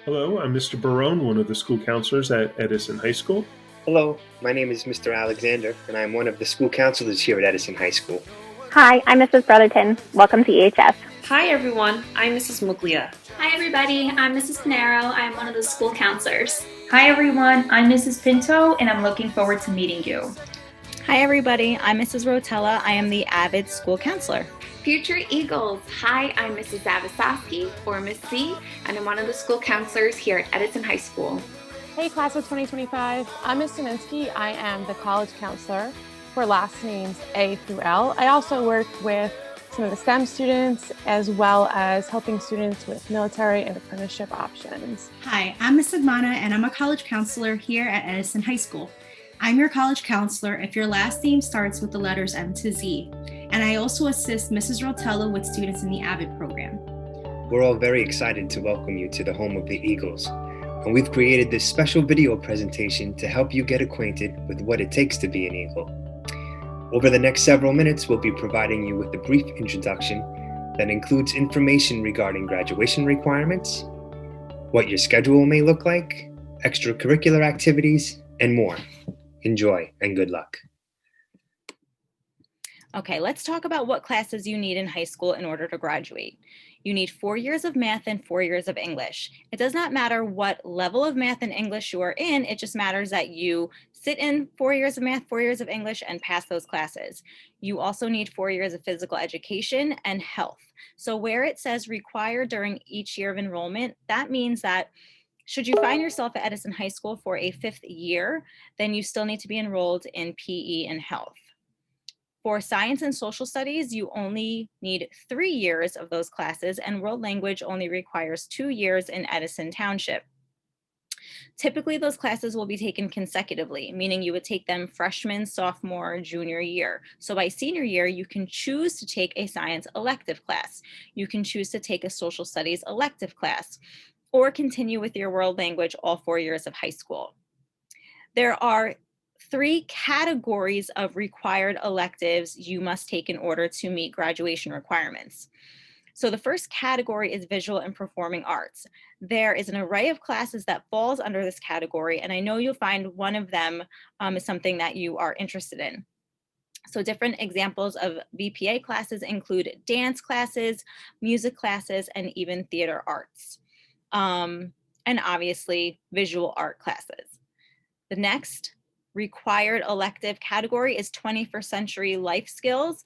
Hello, I'm Mr. Barone, one of the school counselors at Edison High School. Hello, my name is Mr. Alexander, and I am one of the school counselors here at Edison High School. Hi, I'm Mrs. Brotherton. Welcome to EHS. Hi everyone, I'm Mrs. Muglia. Hi everybody, I'm Mrs. Pinero. I'm one of the school counselors. Hi everyone, I'm Mrs. Pinto and I'm looking forward to meeting you. Hi everybody, I'm Mrs. Rotella. I am the AVID school counselor. Future Eagles, hi, I'm Mrs. Zavisoski, or Miss C, and I'm one of the school counselors here at Edison High School. Hey class of 2025, I'm Ms. Zieminski. I am the college counselor for last names A through L. I also work with some of the STEM students as well as helping students with military and apprenticeship options. Hi, I'm Ms. Admana and I'm a college counselor here at Edison High School. I'm your college counselor if your last name starts with the letters M to Z, and I also assist Mrs. Rotella with students in the AVID program. We're all very excited to welcome you to the home of the Eagles, and we've created this special video presentation to help you get acquainted with what it takes to be an Eagle. Over the next several minutes, we'll be providing you with a brief introduction that includes information regarding graduation requirements, what your schedule may look like, extracurricular activities, and more. Enjoy and good luck. Okay, let's talk about what classes you need in high school in order to graduate. You need 4 years of math and 4 years of English. It does not matter what level of math and English you are in, it just matters that you sit in 4 years of math, 4 years of English, and pass those classes. You also need 4 years of physical education and health. So where it says required during each year of enrollment, that means that should you find yourself at Edison High School for a 5th year, then you still need to be enrolled in PE and health. For science and social studies, you only need 3 years of those classes, and world language only requires 2 years in Edison Township. Typically, those classes will be taken consecutively, meaning you would take them freshman, sophomore, junior year. So by senior year, you can choose to take a science elective class. You can choose to take a social studies elective class, or continue with your world language all 4 years of high school. There are 3 categories of required electives you must take in order to meet graduation requirements. So the first category is visual and performing arts. There is an array of classes that falls under this category, and I know you'll find one of them is something that you are interested in. So different examples of VPA classes include dance classes, music classes, and even theater arts. And obviously visual art classes. The next required elective category is 21st century life skills.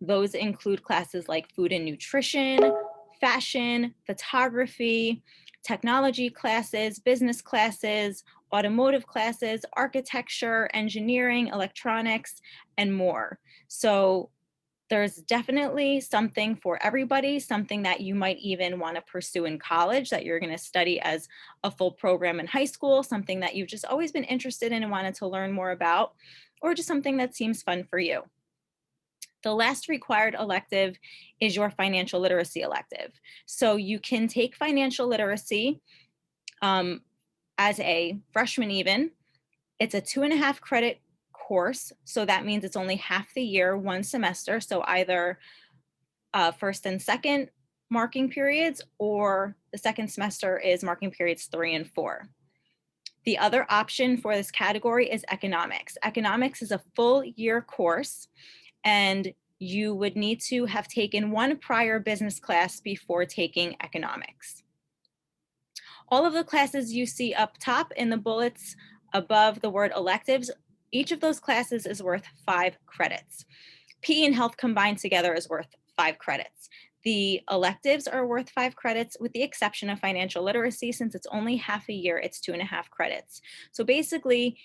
Those include classes like food and nutrition, fashion, photography, technology classes, business classes, automotive classes, architecture, engineering, electronics, and more. So there's definitely something for everybody, something that you might even want to pursue in college that you're going to study as a full program in high school, something that you've just always been interested in and wanted to learn more about, or just something that seems fun for you. The last required elective is your financial literacy elective. So you can take financial literacy as a freshman even. It's a 2.5 credit course, so that means it's only half the year, 1 semester, so either first and second marking periods, or the second semester is marking periods 3 and 4. The other option for this category is economics. Economics is a full year course, and you would need to have taken 1 prior business class before taking economics. All of the classes you see up top in the bullets above the word electives, each of those classes is worth 5 credits. PE and health combined together is worth 5 credits. The electives are worth 5 credits with the exception of financial literacy. Since it's only half a year, it's 2.5 credits. So basically,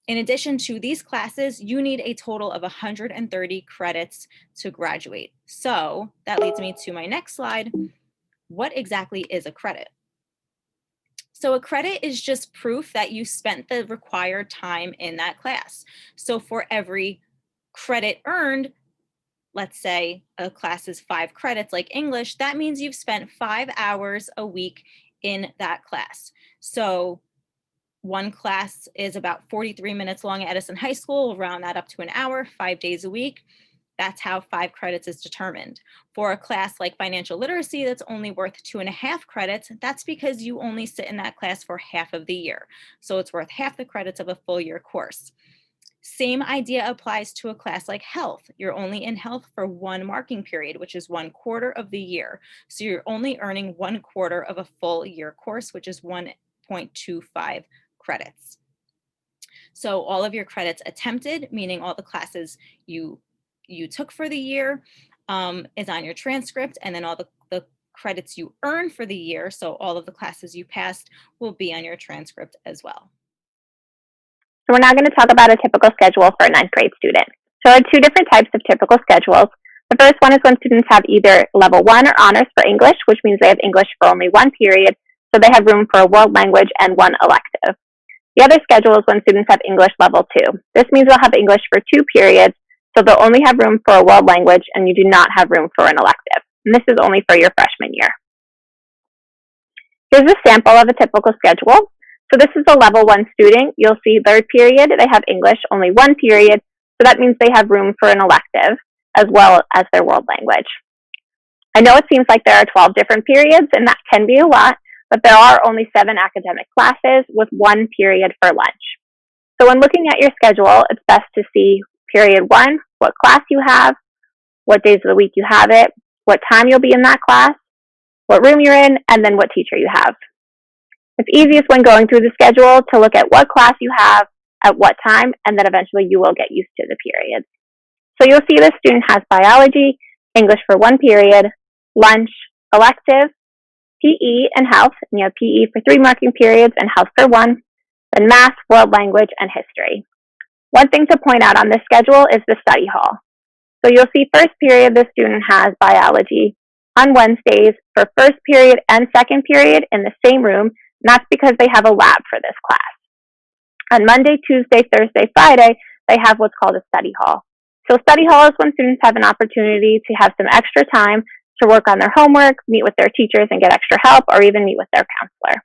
in addition to these classes, you need a total of 130 credits to graduate. So that leads me to my next slide. What exactly is a credit? So a credit is just proof that you spent the required time in that class. So for every credit earned, let's say a class is 5 credits like English, that means you've spent 5 hours a week in that class. So one class is about 43 minutes long at Edison High School. We'll round that up to an hour, 5 days a week. That's how 5 credits is determined. For a class like financial literacy that's only worth 2.5 credits, that's because you only sit in that class for half of the year. So it's worth half the credits of a full year course. Same idea applies to a class like health. You're only in health for 1 marking period, which is 1/4 of the year. So you're only earning 1/4 of a full year course, which is 1.25 credits. So all of your credits attempted, meaning all the classes you took for the year, is on your transcript, and then all the credits you earn for the year, so all of the classes you passed, will be on your transcript as well. So we're now going to talk about a typical schedule for a 9th grade student. So there are 2 different types of typical schedules. The first one is when students have either level 1 or honors for English, which means they have English for only 1 period, so they have room for a world language and 1 elective. The other schedule is when students have English level 2. This means they'll have English for 2 periods, so they'll only have room for a world language and you do not have room for an elective. And this is only for your freshman year. Here's a sample of a typical schedule. So this is a level 1 student. You'll see 3rd period, they have English, only 1 period. So that means they have room for an elective as well as their world language. I know it seems like there are 12 different periods, and that can be a lot, but there are only 7 academic classes with 1 period for lunch. So when looking at your schedule, it's best to see period 1, what class you have, what days of the week you have it, what time you'll be in that class, what room you're in, and then what teacher you have. It's easiest when going through the schedule to look at what class you have at what time, and then eventually you will get used to the periods. So you'll see this student has biology, English for 1 period, lunch, elective, PE, and health. And you have PE for 3 marking periods and health for 1, then math, world language, and history. One thing to point out on this schedule is the study hall. So you'll see first period, the student has biology on Wednesdays for first period and second period in the same room. And that's because they have a lab for this class. On Monday, Tuesday, Thursday, Friday, they have what's called a study hall. So study hall is when students have an opportunity to have some extra time to work on their homework, meet with their teachers and get extra help, or even meet with their counselor.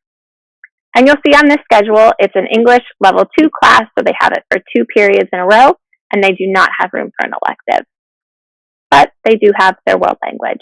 And you'll see on this schedule, it's an English level 2 class, so they have it for 2 periods in a row, and they do not have room for an elective. But they do have their world language.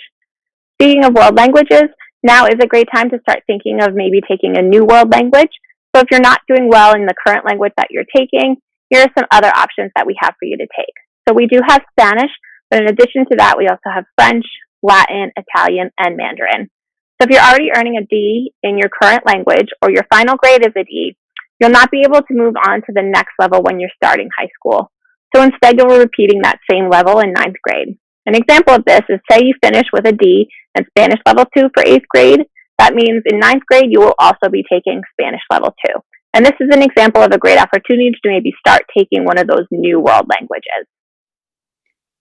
Speaking of world languages, now is a great time to start thinking of maybe taking a new world language. So if you're not doing well in the current language that you're taking, here are some other options that we have for you to take. So we do have Spanish, but in addition to that, we also have French, Latin, Italian, and Mandarin. So if you're already earning a D in your current language or your final grade is a D, you'll not be able to move on to the next level when you're starting high school. So instead, you'll be repeating that same level in 9th grade. An example of this is, say you finish with a D in Spanish level 2 for 8th grade. That means in 9th grade, you will also be taking Spanish level 2. And this is an example of a great opportunity to maybe start taking one of those new world languages.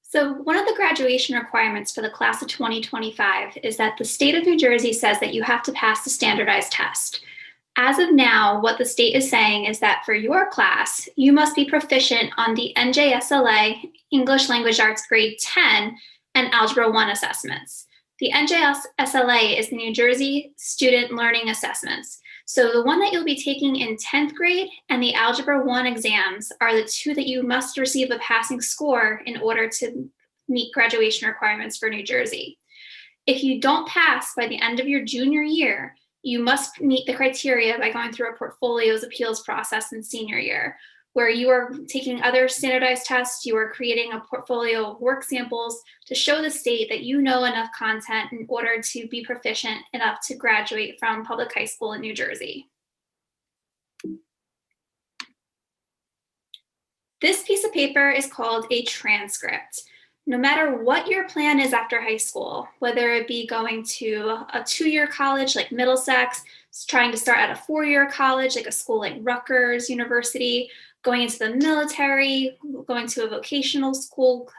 So one of the graduation requirements for the class of 2025 is that the state of New Jersey says that you have to pass the standardized test. As of now, what the state is saying is that for your class, you must be proficient on the NJSLA English Language Arts Grade 10 and Algebra 1 assessments. The NJSLA is the New Jersey Student Learning Assessments. So the one that you'll be taking in 10th grade and the Algebra 1 exams are the 2 that you must receive a passing score in order to meet graduation requirements for New Jersey. If you don't pass by the end of your junior year, you must meet the criteria by going through a portfolios appeals process in senior year, where you are taking other standardized tests, you are creating a portfolio of work samples to show the state that you know enough content in order to be proficient enough to graduate from public high school in New Jersey. This piece of paper is called a transcript. No matter what your plan is after high school, whether it be going to a 2-year college like Middlesex, trying to start at a 4-year college like a school like Rutgers University, going into the military, going to a vocational school,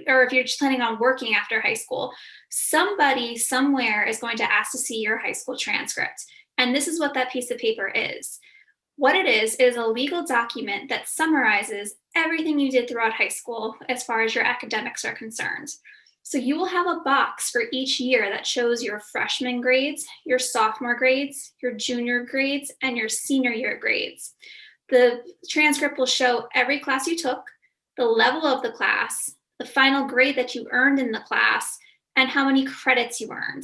or if you're just planning on working after high school, somebody somewhere is going to ask to see your high school transcript. And this is what that piece of paper is. What it is a legal document that summarizes everything you did throughout high school as far as your academics are concerned. So you will have a box for each year that shows your freshman grades, your sophomore grades, your junior grades, and your senior year grades. The transcript will show every class you took, the level of the class, the final grade that you earned in the class, and how many credits you earned.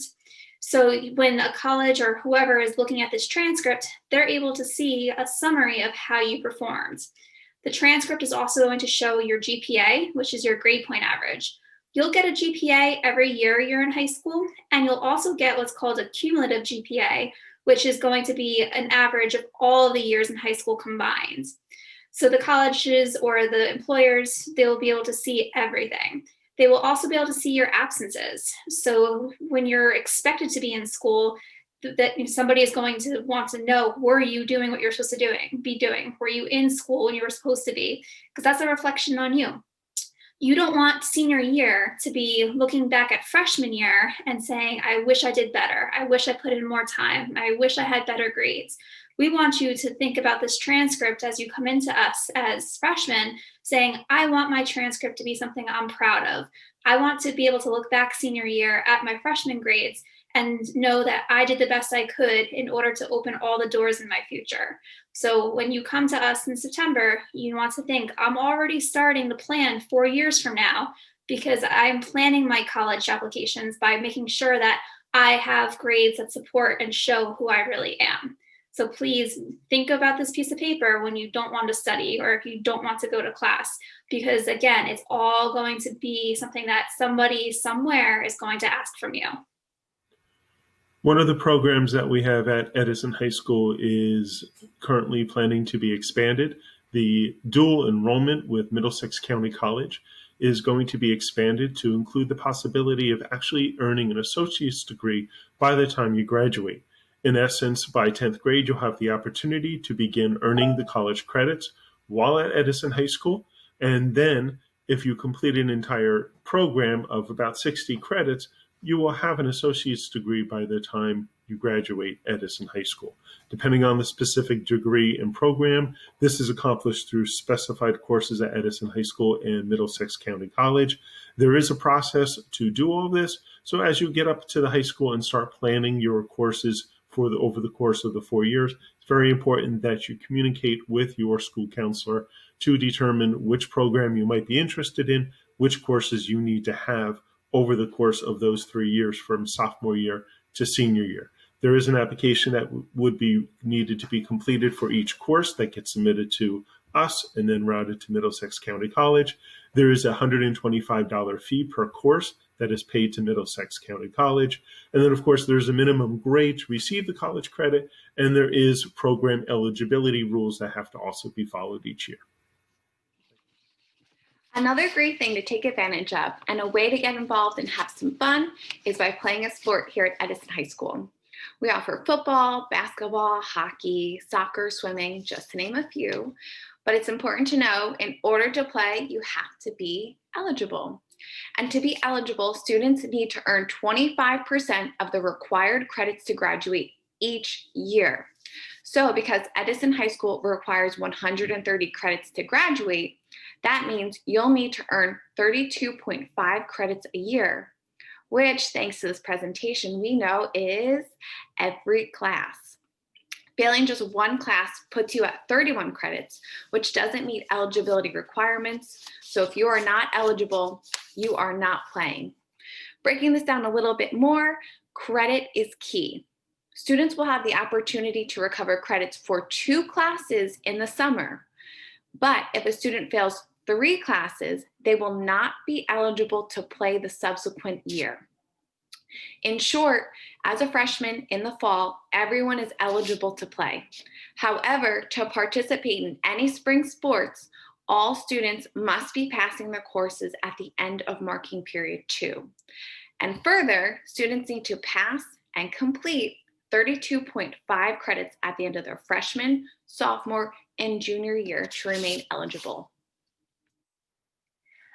So when a college or whoever is looking at this transcript, they're able to see a summary of how you performed. The transcript is also going to show your GPA, which is your grade point average. You'll get a GPA every year you're in high school, and you'll also get what's called a cumulative GPA, which is going to be an average of all of the years in high school combined. So the colleges or the employers, they'll be able to see everything. They will also be able to see your absences. So when you're expected to be in school, that somebody is going to want to know, were you doing what you're supposed to be doing? Were you in school when you were supposed to be? Because that's a reflection on you. You don't want senior year to be looking back at freshman year and saying, I wish I did better. I wish I put in more time. I wish I had better grades. We want you to think about this transcript as you come into us as freshmen saying, I want my transcript to be something I'm proud of. I want to be able to look back senior year at my freshman grades and know that I did the best I could in order to open all the doors in my future. So when you come to us in September, you want to think, I'm already starting the plan 4 years from now because I'm planning my college applications by making sure that I have grades that support and show who I really am. So please think about this piece of paper when you don't want to study or if you don't want to go to class, because again, it's all going to be something that somebody somewhere is going to ask from you. One of the programs that we have at Edison High School is currently planning to be expanded. The dual enrollment with Middlesex County College is going to be expanded to include the possibility of actually earning an associate's degree by the time you graduate. In essence, by 10th grade, you'll have the opportunity to begin earning the college credits while at Edison High School. And then if you complete an entire program of about 60 credits, you will have an associate's degree by the time you graduate Edison High School. Depending on the specific degree and program, this is accomplished through specified courses at Edison High School and Middlesex County College. There is a process to do all this. So as you get up to the high school and start planning your courses over the course of the 4 years, it's very important that you communicate with your school counselor to determine which program you might be interested in, which courses you need to have over the course of those 3 years from sophomore year to senior year. There is an application that would be needed to be completed for each course that gets submitted to us and then routed to Middlesex County College. There is a $125 fee per course that is paid to Middlesex County College. And then, of course, there's a minimum grade to receive the college credit, and there is program eligibility rules that have to also be followed each year. Another great thing to take advantage of and a way to get involved and have some fun is by playing a sport here at Edison High School. We offer football, basketball, hockey, soccer, swimming, just to name a few. But it's important to know in order to play, you have to be eligible. And to be eligible, students need to earn 25% of the required credits to graduate each year. So because Edison High School requires 130 credits to graduate, that means you'll need to earn 32.5 credits a year, which, thanks to this presentation, we know is every class. Failing just one class puts you at 31 credits, which doesn't meet eligibility requirements. So if you are not eligible, you are not playing. Breaking this down a little bit more, credit is key. Students will have the opportunity to recover credits for 2 classes in the summer. But if a student fails 3 classes, they will not be eligible to play the subsequent year. In short, as a freshman in the fall, everyone is eligible to play. However, to participate in any spring sports, all students must be passing their courses at the end of marking period 2. And further, students need to pass and complete 32.5 credits at the end of their freshman, sophomore, and junior year to remain eligible.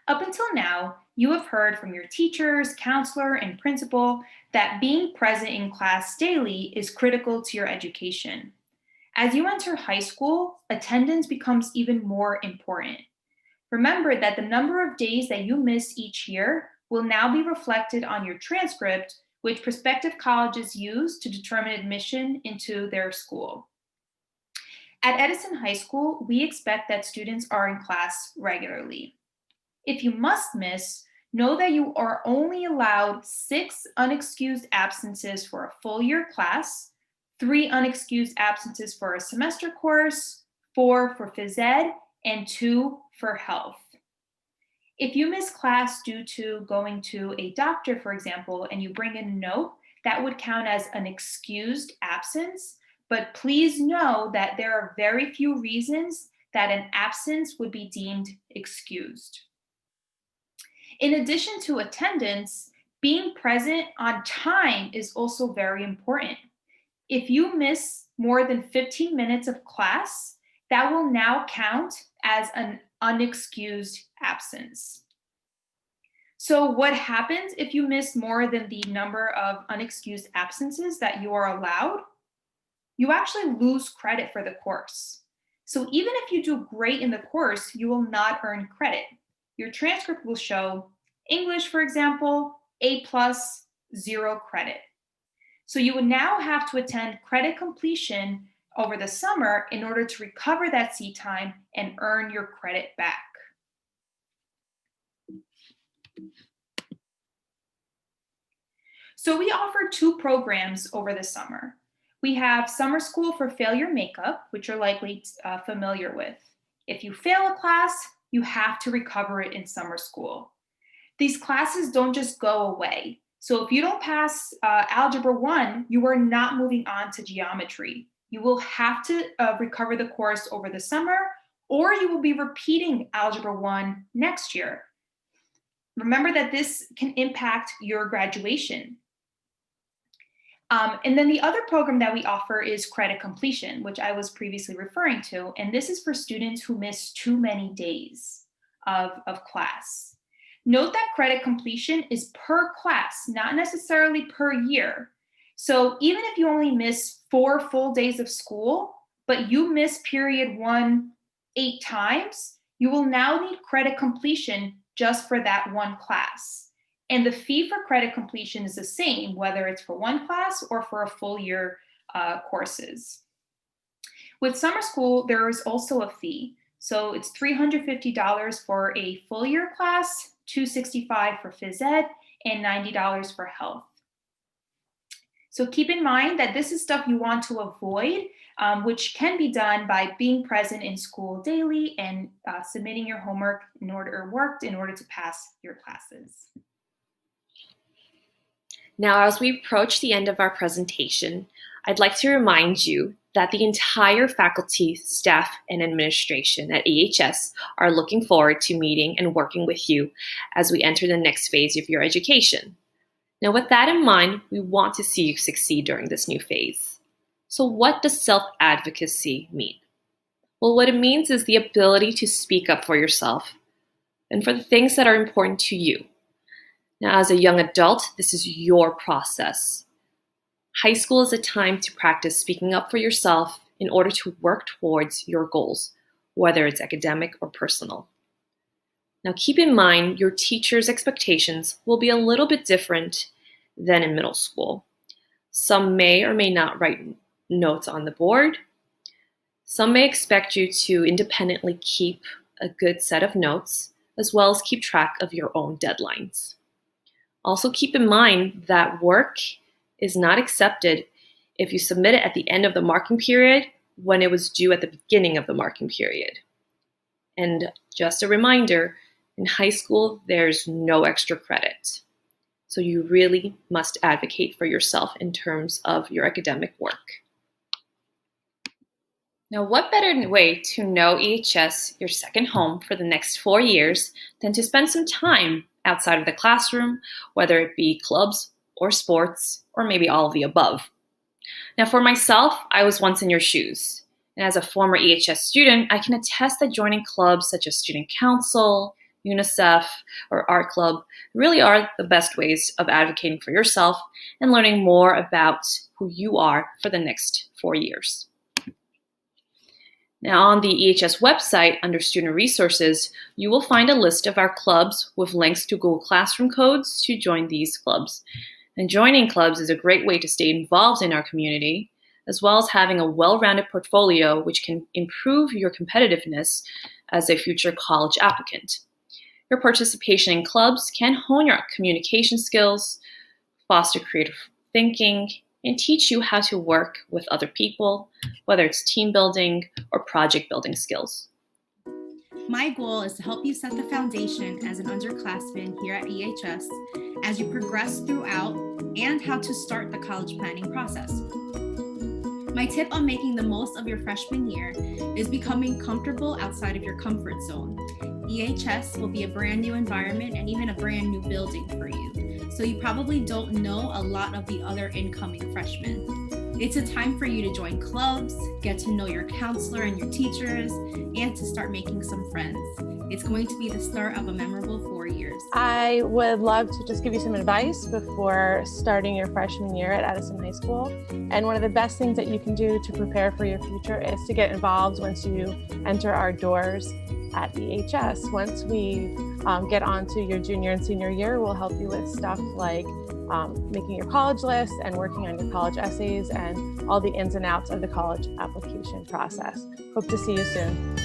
Up until now, you have heard from your teachers, counselor, and principal that being present in class daily is critical to your education. As you enter high school, attendance becomes even more important. Remember that the number of days that you miss each year will now be reflected on your transcript, which prospective colleges use to determine admission into their school. At Edison High School, we expect that students are in class regularly. If you must miss, know that you are only allowed 6 unexcused absences for a full year class, 3 unexcused absences for a semester course, 4 for phys ed, and 2 for health. If you miss class due to going to a doctor, for example, and you bring in a note, that would count as an excused absence, but please know that there are very few reasons that an absence would be deemed excused. In addition to attendance, being present on time is also very important. If you miss more than 15 minutes of class, that will now count as an unexcused absence. So what happens if you miss more than the number of unexcused absences that you are allowed? You actually lose credit for the course. So even if you do great in the course, you will not earn credit. Your transcript will show English, for example, A+, 0 credit. So you would now have to attend credit completion over the summer in order to recover that seat time and earn your credit back. So we offer 2 programs over the summer. We have Summer School for Failure Makeup, which you're likely familiar with. If you fail a class, you have to recover it in summer school. These classes don't just go away. So if you don't pass Algebra 1, you are not moving on to geometry. You will have to recover the course over the summer, or you will be repeating Algebra 1 next year. Remember that this can impact your graduation. And then the other program that we offer is credit completion, which I was previously referring to. And this is for students who miss too many days of class. Note that credit completion is per class, not necessarily per year. So even if you only miss 4 full days of school, but you miss period 1 8 times, you will now need credit completion just for that one class. And the fee for credit completion is the same, whether it's for one class or for a full year courses. With summer school, there is also a fee. So it's $350 for a full year class, $265 for phys ed, and $90 for health. So keep in mind that this is stuff you want to avoid, which can be done by being present in school daily and submitting your homework in order to pass your classes. Now, as we approach the end of our presentation, I'd like to remind you that the entire faculty, staff, and administration at EHS are looking forward to meeting and working with you as we enter the next phase of your education. Now, with that in mind, we want to see you succeed during this new phase. So what does self-advocacy mean? Well, what it means is the ability to speak up for yourself and for the things that are important to you. Now, as a young adult, this is your process. High school is a time to practice speaking up for yourself in order to work towards your goals, whether it's academic or personal. Now, keep in mind your teacher's expectations will be a little bit different than in middle school. Some may or may not write notes on the board. Some may expect you to independently keep a good set of notes, as well as keep track of your own deadlines. Also keep in mind that work is not accepted if you submit it at the end of the marking period when it was due at the beginning of the marking period. And just a reminder, in high school, there's no extra credit. So you really must advocate for yourself in terms of your academic work. Now, what better way to know EHS, your second home for the next 4 years, than to spend some time outside of the classroom, whether it be clubs or sports, or maybe all of the above. Now, for myself, I was once in your shoes. And as a former EHS student, I can attest that joining clubs such as Student Council, UNICEF, or Art Club really are the best ways of advocating for yourself and learning more about who you are for the next 4 years. Now, on the EHS website, under Student Resources, you will find a list of our clubs with links to Google Classroom codes to join these clubs. And joining clubs is a great way to stay involved in our community, as well as having a well-rounded portfolio which can improve your competitiveness as a future college applicant. Your participation in clubs can hone your communication skills, foster creative thinking, and teach you how to work with other people, whether it's team building or project building skills. My goal is to help you set the foundation as an underclassman here at EHS as you progress throughout and how to start the college planning process. My tip on making the most of your freshman year is becoming comfortable outside of your comfort zone. EHS will be a brand new environment and even a brand new building for you, so you probably don't know a lot of the other incoming freshmen. It's a time for you to join clubs, get to know your counselor and your teachers, and to start making some friends. It's going to be the start of a memorable 4 years. I would love to just give you some advice before starting your freshman year at Edison High School. And one of the best things that you can do to prepare for your future is to get involved once you enter our doors at EHS. Once we get onto your junior and senior year, we'll help you with stuff like making your college list and working on your college essays and all the ins and outs of the college application process. Hope to see you soon.